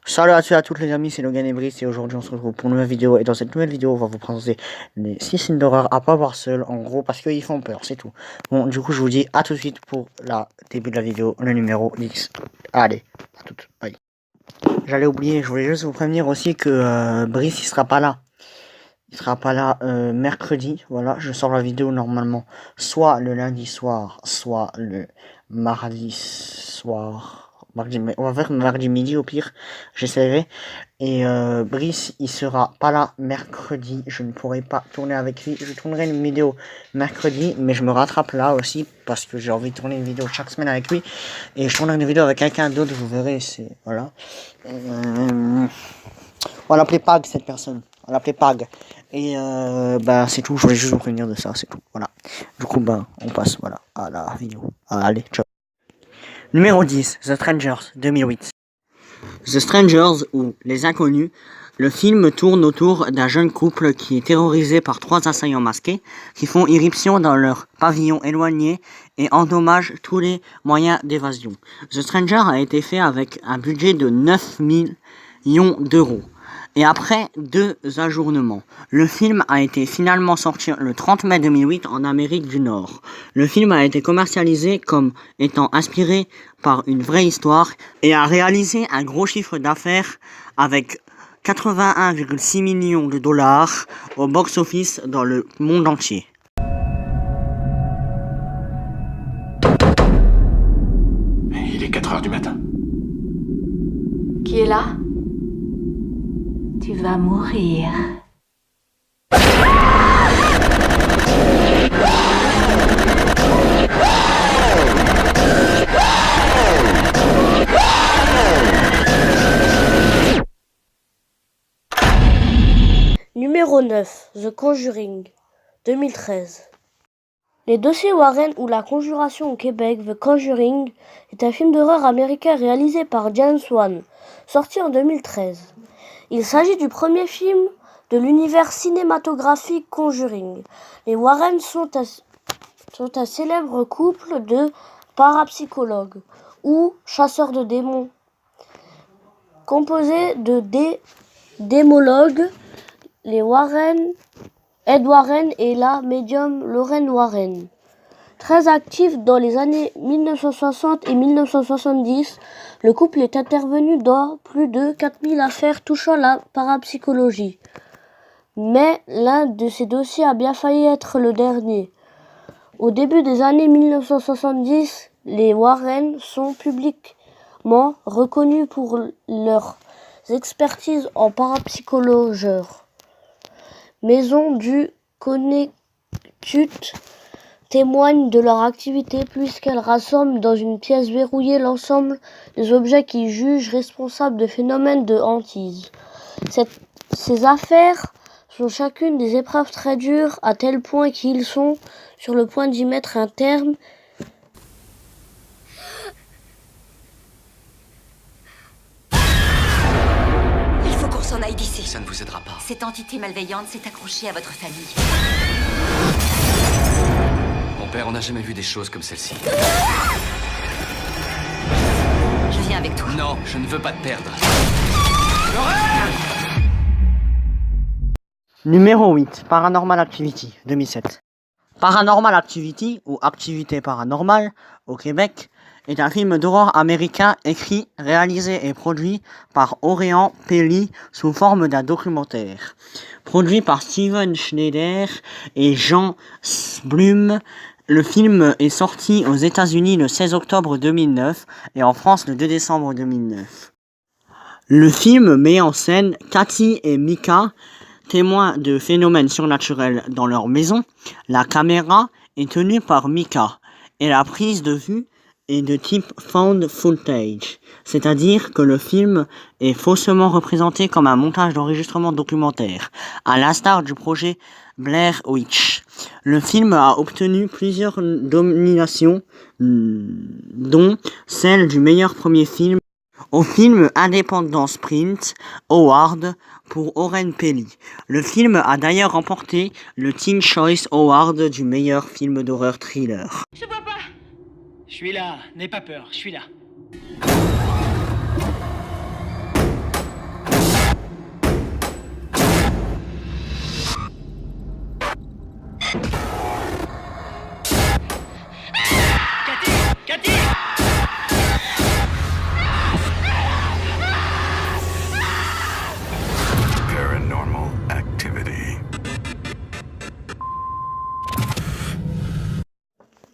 Salut à tous et à toutes les amis, c'est Logan et Brice et aujourd'hui on se retrouve pour une nouvelle vidéo et dans cette nouvelle vidéo on va vous présenter les 6 films d'horreur à pas voir seul en gros parce qu'ils font peur, c'est tout. Bon du coup je vous dis à tout de suite pour le début de la vidéo, le numéro X. Allez, à toutes, bye. J'allais oublier, je voulais juste vous prévenir aussi que Brice il sera pas là. Il sera pas là mercredi, voilà, je sors la vidéo normalement soit le lundi soir, soit le mardi soir. On va faire mardi midi au pire, j'essaierai. Et Brice, il sera pas là mercredi, je ne pourrai pas tourner avec lui. Je tournerai une vidéo mercredi, mais je me rattrape là aussi parce que j'ai envie de tourner une vidéo chaque semaine avec lui. Et je tournerai une vidéo avec quelqu'un d'autre, vous verrez, c'est... Voilà. On l'appelait Pag, cette personne. On l'appelait Pag. Et bah c'est tout, je voulais juste vous prévenir de ça, c'est tout. Voilà. Du coup, bah, on passe voilà, à la vidéo. Allez, ciao. Numéro 10, The Strangers, 2008. The Strangers, ou Les Inconnus, le film tourne autour d'un jeune couple qui est terrorisé par 3 assaillants masqués qui font irruption dans leur pavillon éloigné et endommagent tous les moyens d'évasion. The Stranger a été fait avec un budget de 9 millions d'euros. Et après 2 ajournements, le film a été finalement sorti le 30 mai 2008 en Amérique du Nord. Le film a été commercialisé comme étant inspiré par une vraie histoire et a réalisé un gros chiffre d'affaires avec 81,6 millions de dollars au box-office dans le monde entier. Il est 4 heures du matin. Qui est là? Tu vas mourir. Numéro 9, The Conjuring, 2013. Les dossiers Warren ou La Conjuration au Québec, The Conjuring, est un film d'horreur américain réalisé par James Wan, sorti en 2013. Il s'agit du premier film de l'univers cinématographique Conjuring. Les Warren sont un célèbre couple de parapsychologues ou chasseurs de démons, composé de démologues, les Warren, Ed Warren et la médium Lorraine Warren. Très actif dans les années 1960 et 1970, le couple est intervenu dans plus de 4000 affaires touchant la parapsychologie. Mais l'un de ces dossiers a bien failli être le dernier. Au début des années 1970, les Warren sont publiquement reconnus pour leurs expertises en parapsychologie. Maison du Connecticut témoignent de leur activité puisqu'elles rassemblent dans une pièce verrouillée l'ensemble des objets qu'ils jugent responsables de phénomènes de hantise. Ces affaires sont chacune des épreuves très dures à tel point qu'ils sont sur le point d'y mettre un terme. Il faut qu'on s'en aille d'ici. Ça ne vous aidera pas. Cette entité malveillante s'est accrochée à votre famille. Mon père, on n'a jamais vu des choses comme celle-ci. Je viens avec toi. Non, je ne veux pas te perdre. Numéro 8, Paranormal Activity, 2007. Paranormal Activity, ou Activité Paranormale, au Québec, est un film d'horreur américain écrit, réalisé et produit par Orion Pelli sous forme d'un documentaire. Produit par Steven Schneider et Jean Blum, le film est sorti aux États-Unis le 16 octobre 2009 et en France le 2 décembre 2009. Le film met en scène Cathy et Micah, témoins de phénomènes surnaturels dans leur maison. La caméra est tenue par Micah et la prise de vue est de type found footage, c'est-à-dire que le film est faussement représenté comme un montage d'enregistrement documentaire, à l'instar du projet Blair Witch. Le film a obtenu plusieurs nominations, dont celle du meilleur premier film au film Independence Print Award pour Oren Peli. Le film a d'ailleurs remporté le Teen Choice Award du meilleur film d'horreur thriller. Je vois pas. Je suis là, n'aie pas peur, je suis là.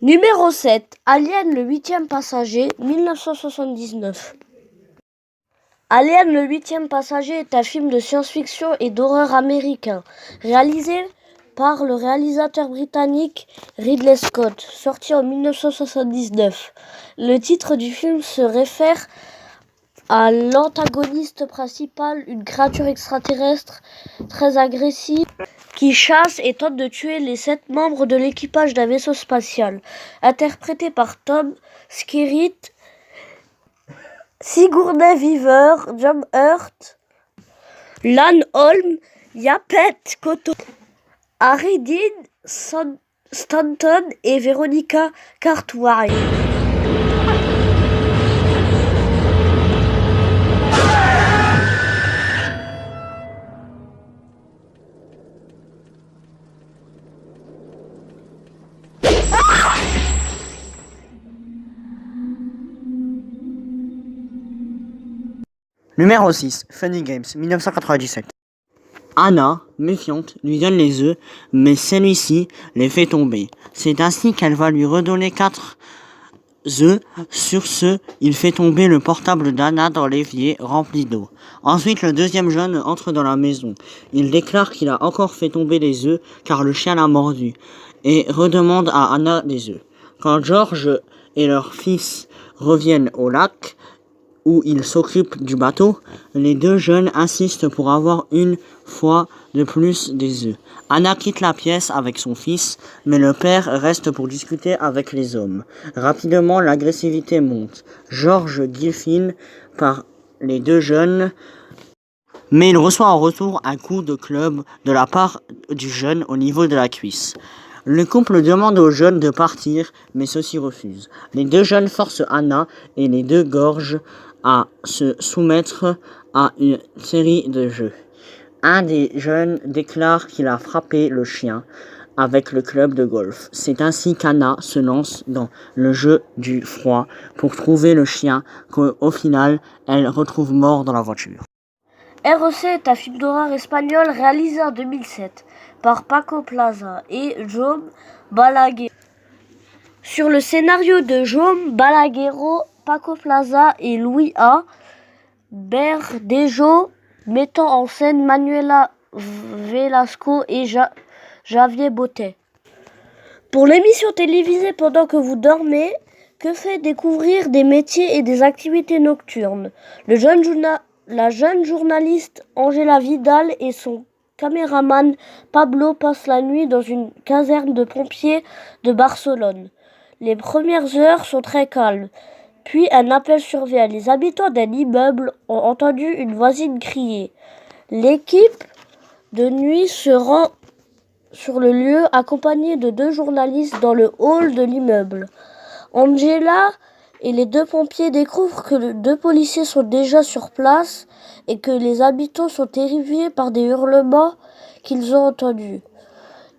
Numéro 7. Alien le 8e passager, 1979. Alien le 8e passager est un film de science-fiction et d'horreur américain, réalisé par le réalisateur britannique Ridley Scott, sorti en 1979. Le titre du film se réfère à l'antagoniste principal, une créature extraterrestre très agressive qui chasse et tente de tuer les 7 membres de l'équipage d'un vaisseau spatial, interprété par Tom Skerritt, Sigourney Weaver, John Hurt, Lan Holm, Yaphet Kotto, Harry Dean Stanton et Veronica Cartwright. Numéro 6. Funny Games, 1997. Anna, méfiante, lui donne les œufs, mais celui-ci les fait tomber. C'est ainsi qu'elle va lui redonner 4 œufs. Sur ce, il fait tomber le portable d'Anna dans l'évier rempli d'eau. Ensuite, le deuxième jeune entre dans la maison. Il déclare qu'il a encore fait tomber des œufs car le chien l'a mordu et redemande à Anna des œufs. Quand George et leur fils reviennent au lac, où ils s'occupent du bateau, les deux jeunes insistent pour avoir une fois de plus des œufs. Anna quitte la pièce avec son fils, mais le père reste pour discuter avec les hommes. Rapidement, l'agressivité monte. George guillotine par les deux jeunes, mais il reçoit en retour un coup de club de la part du jeune au niveau de la cuisse. Le couple demande aux jeunes de partir, mais ceux-ci refusent. Les deux jeunes forcent Anna et les deux gorges à se soumettre à une série de jeux. Un des jeunes déclare qu'il a frappé le chien avec le club de golf. C'est ainsi qu'Anna se lance dans le jeu du froid pour trouver le chien qu'au final, elle retrouve mort dans la voiture. REC est un film d'horreur espagnol réalisé en 2007 par Paco Plaza et Jaume Balaguer. Sur le scénario de Jaume Balaguerro, Paco Plaza et Louis A. Verdejo, mettant en scène Manuela Velasco et Javier Botet. Pour l'émission télévisée Pendant que vous dormez, que fait découvrir des métiers et des activités nocturnes. La jeune journaliste Angela Vidal et son caméraman Pablo passent la nuit dans une caserne de pompiers de Barcelone. Les premières heures sont très calmes. Puis un appel survient. Les habitants d'un immeuble ont entendu une voisine crier. L'équipe de nuit se rend sur le lieu accompagnée de 2 journalistes dans le hall de l'immeuble. Angela et les 2 pompiers découvrent que 2 policiers sont déjà sur place et que les habitants sont terrifiés par des hurlements qu'ils ont entendus.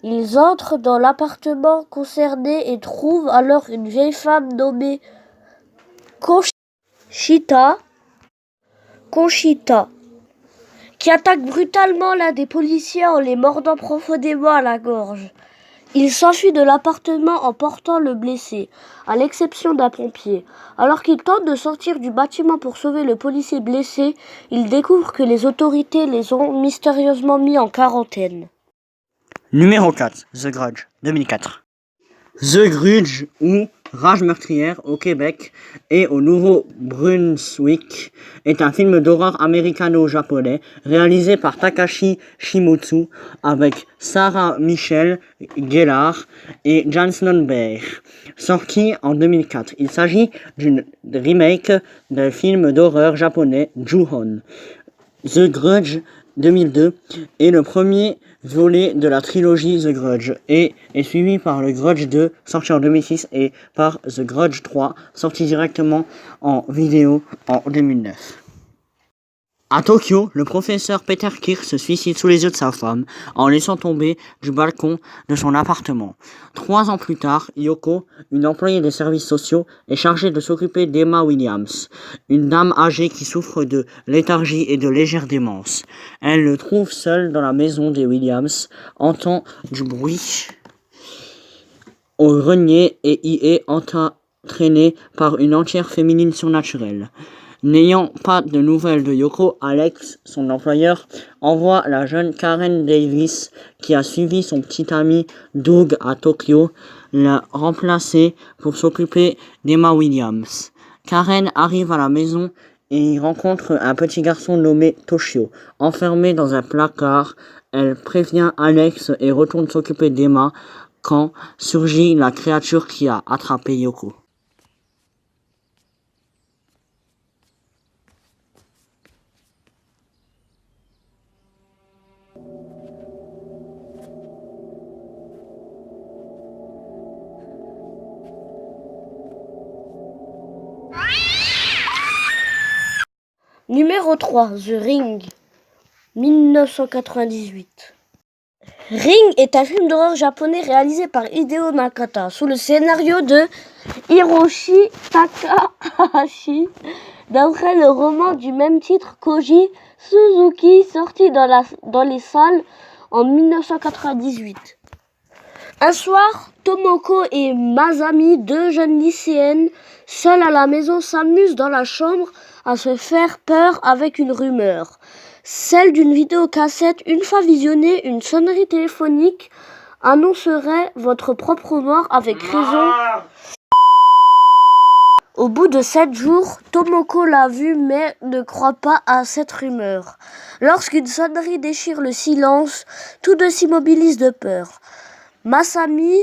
Ils entrent dans l'appartement concerné et trouvent alors une vieille femme nommée Conchita, qui attaque brutalement l'un des policiers en les mordant profondément à la gorge. Il s'enfuit de l'appartement en portant le blessé, à l'exception d'un pompier. Alors qu'il tente de sortir du bâtiment pour sauver le policier blessé, il découvre que les autorités les ont mystérieusement mis en quarantaine. Numéro 4. The Grudge, 2004. The Grudge, ou Rage meurtrière au Québec et au Nouveau-Brunswick, est un film d'horreur américano-japonais réalisé par Takashi Shimotsu avec Sarah Michelle Gellar et Jason Behr, sorti en 2004. Il s'agit d'une remake d'un film d'horreur japonais Ju-On. The Grudge 2002 est le premier volet de la trilogie The Grudge et est suivi par le Grudge 2 sorti en 2006 et par The Grudge 3 sorti directement en vidéo en 2009. À Tokyo, le professeur Peter Kirk se suicide sous les yeux de sa femme en laissant tomber du balcon de son appartement. 3 ans plus tard, Yoko, une employée des services sociaux, est chargée de s'occuper d'Emma Williams, une dame âgée qui souffre de léthargie et de légère démence. Elle le trouve seul dans la maison des Williams, entend du bruit au grenier et y est entraîné par une entière féminine surnaturelle. N'ayant pas de nouvelles de Yoko, Alex, son employeur, envoie la jeune Karen Davis, qui a suivi son petit ami Doug à Tokyo, la remplacer pour s'occuper d'Emma Williams. Karen arrive à la maison et y rencontre un petit garçon nommé Toshio. Enfermé dans un placard, elle prévient Alex et retourne s'occuper d'Emma quand surgit la créature qui a attrapé Yoko. Numéro 3, The Ring, 1998. Ring est un film d'horreur japonais réalisé par Hideo Nakata sous le scénario de Hiroshi Takahashi, d'après le roman du même titre Koji Suzuki, sorti dans les salles en 1998. Un soir, Tomoko et Masami, deux jeunes lycéennes, seules à la maison, s'amusent dans la chambre à se faire peur avec une rumeur, celle d'une vidéocassette. Une fois visionnée, une sonnerie téléphonique annoncerait votre propre mort avec raison. Au bout de 7 jours, Tomoko l'a vue mais ne croit pas à cette rumeur. Lorsqu'une sonnerie déchire le silence, tous deux s'immobilisent de peur. Masami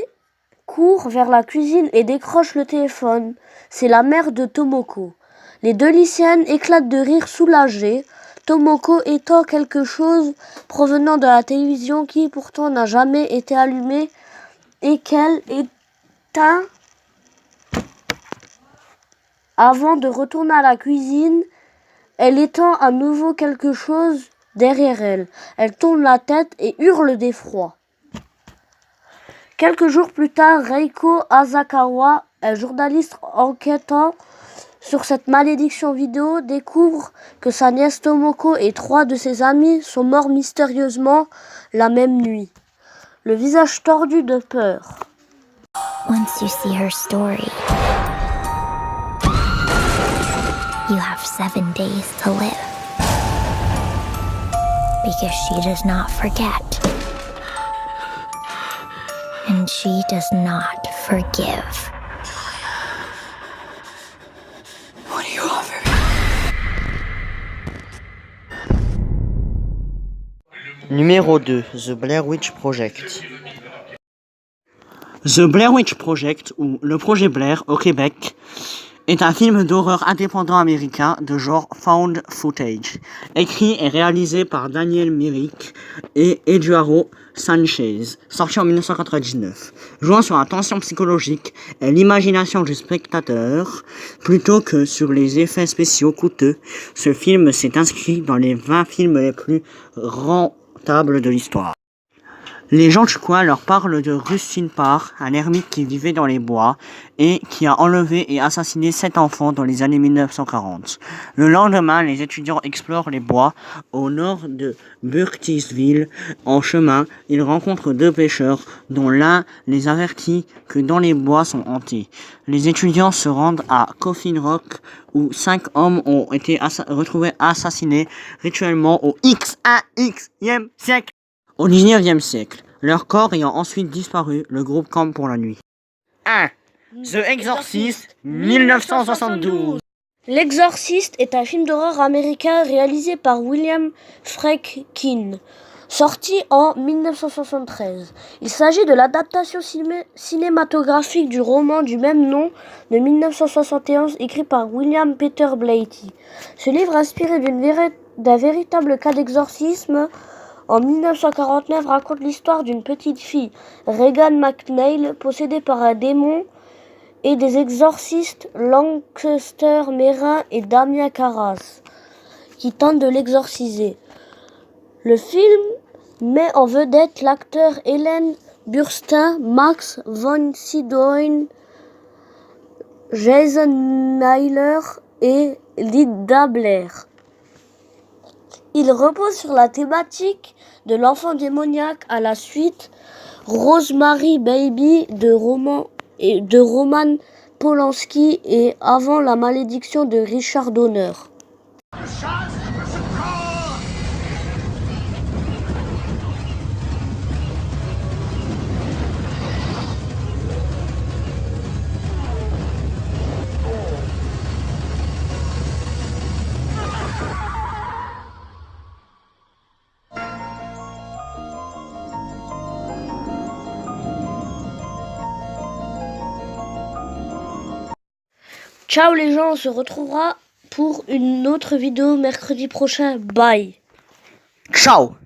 court vers la cuisine et décroche le téléphone. C'est la mère de Tomoko. Les deux lycéennes éclatent de rire soulagées. Tomoko étend quelque chose provenant de la télévision qui pourtant n'a jamais été allumée et qu'elle éteint avant de retourner à la cuisine. Elle étend à nouveau quelque chose derrière elle. Elle tourne la tête et hurle d'effroi. Quelques jours plus tard, Reiko Asakawa, un journaliste enquêtant sur cette malédiction vidéo, découvre que sa nièce Tomoko et 3 de ses amis sont morts mystérieusement la même nuit, le visage tordu de peur. Once you see her story, you have 7 days to live. Because she does not forget. And she does not forgive. What do you offer? Numéro 2, The Blair Witch Project. The Blair Witch Project, ou le projet Blair au Québec, est un film d'horreur indépendant américain de genre found footage, écrit et réalisé par Daniel Myrick et Eduardo Sanchez, sorti en 1999, jouant sur la tension psychologique et l'imagination du spectateur plutôt que sur les effets spéciaux coûteux. Ce film s'est inscrit dans les 20 films les plus rentables de l'histoire. Les gens du coin leur parlent de Rustin Parr, un ermite qui vivait dans les bois et qui a enlevé et assassiné 7 enfants dans les années 1940. Le lendemain, les étudiants explorent les bois au nord de Burkittsville. En chemin, ils rencontrent 2 pêcheurs dont l'un les avertit que dans les bois sont hantés. Les étudiants se rendent à Coffin Rock où 5 hommes ont été retrouvés assassinés rituellement au X1e siècle. Au 19e siècle, leur corps ayant ensuite disparu, le groupe campe pour la nuit. 1. The Exorcist, 1972. L'Exorciste est un film d'horreur américain réalisé par William Friedkin, sorti en 1973. Il s'agit de l'adaptation cinématographique du roman du même nom de 1971, écrit par William Peter Blatty. Ce livre, inspiré d'un véritable cas d'exorcisme, en 1949, raconte l'histoire d'une petite fille, Regan McNeil, possédée par un démon, et des exorcistes Lancaster Merrin et Damien Carras, qui tentent de l'exorciser. Le film met en vedette l'acteur Ellen Burstyn, Max von Sydow, Jason Miller et Linda Blair. Il repose sur la thématique de l'enfant démoniaque à la suite Rosemary Baby de Roman Polanski et Avant la malédiction de Richard Donner. Ciao les gens, on se retrouvera pour une autre vidéo mercredi prochain. Bye. Ciao!